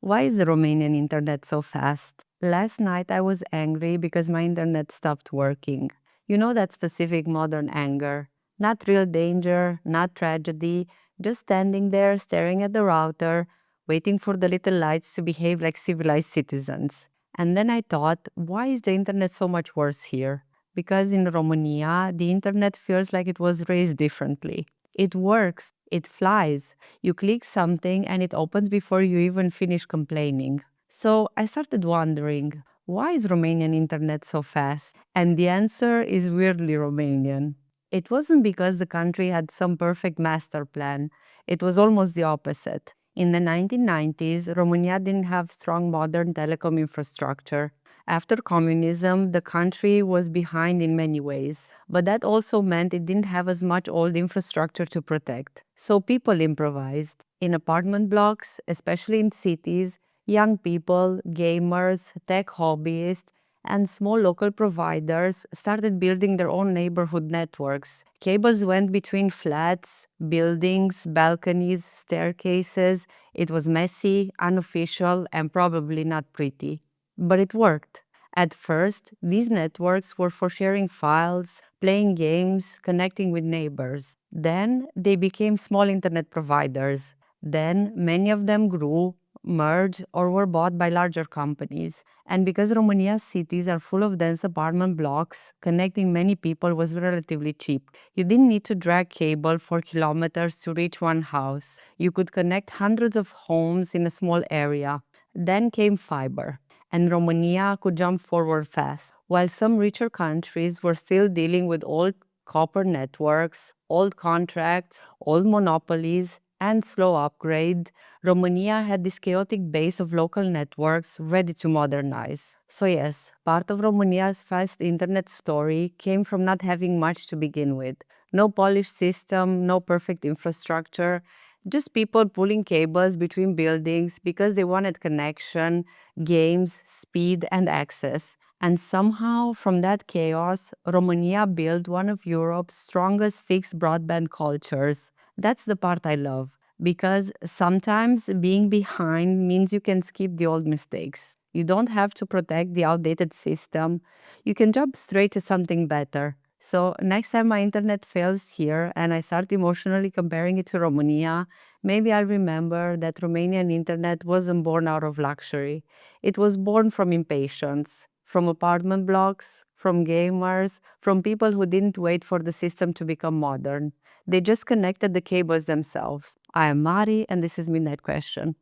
Why is the Romanian internet so fast? Last night I was angry because my internet stopped working. You know that specific modern anger. Not real danger, not tragedy, just standing there staring at the router, waiting for the little lights to behave like civilized citizens. And then I thought, why is the internet so much worse here? Because in Romania, the internet feels like it was raised differently. It works, it flies. You click something and it opens before you even finish complaining. So I started wondering, why is Romanian internet so fast? And the answer is weirdly Romanian. It wasn't because the country had some perfect master plan. It was almost the opposite. In the 1990s, Romania didn't have strong modern telecom infrastructure. After communism, the country was behind in many ways, but that also meant it didn't have as much old infrastructure to protect. So people improvised. In apartment blocks, especially in cities, young people, gamers, tech hobbyists, and small local providers started building their own neighborhood networks. Cables went between flats, buildings, balconies, staircases. It was messy, unofficial, and probably not pretty. But it worked. At first, these networks were for sharing files, playing games, connecting with neighbors. Then they became small internet providers. Then many of them grew, merged, or were bought by larger companies. And because Romania's cities are full of dense apartment blocks, connecting many people was relatively cheap. You didn't need to drag cable for kilometers to reach one house. You could connect hundreds of homes in a small area. Then came fibre, and Romania could jump forward fast. While some richer countries were still dealing with old copper networks, old contracts, old monopolies, and slow upgrade, Romania had this chaotic base of local networks ready to modernize. So yes, part of Romania's fast internet story came from not having much to begin with. No polished system, no perfect infrastructure, just people pulling cables between buildings because they wanted connection, games, speed, and access. And somehow, from that chaos, Romania built one of Europe's strongest fixed broadband cultures. That's the part I love, because sometimes being behind means you can skip the old mistakes. You don't have to protect the outdated system. You can jump straight to something better. So, next time my internet fails here and I start emotionally comparing it to Romania, maybe I'll remember that Romanian internet wasn't born out of luxury. It was born from impatience, from apartment blocks, from gamers, from people who didn't wait for the system to become modern. They just connected the cables themselves. I am Mari, and this is Midnight Question.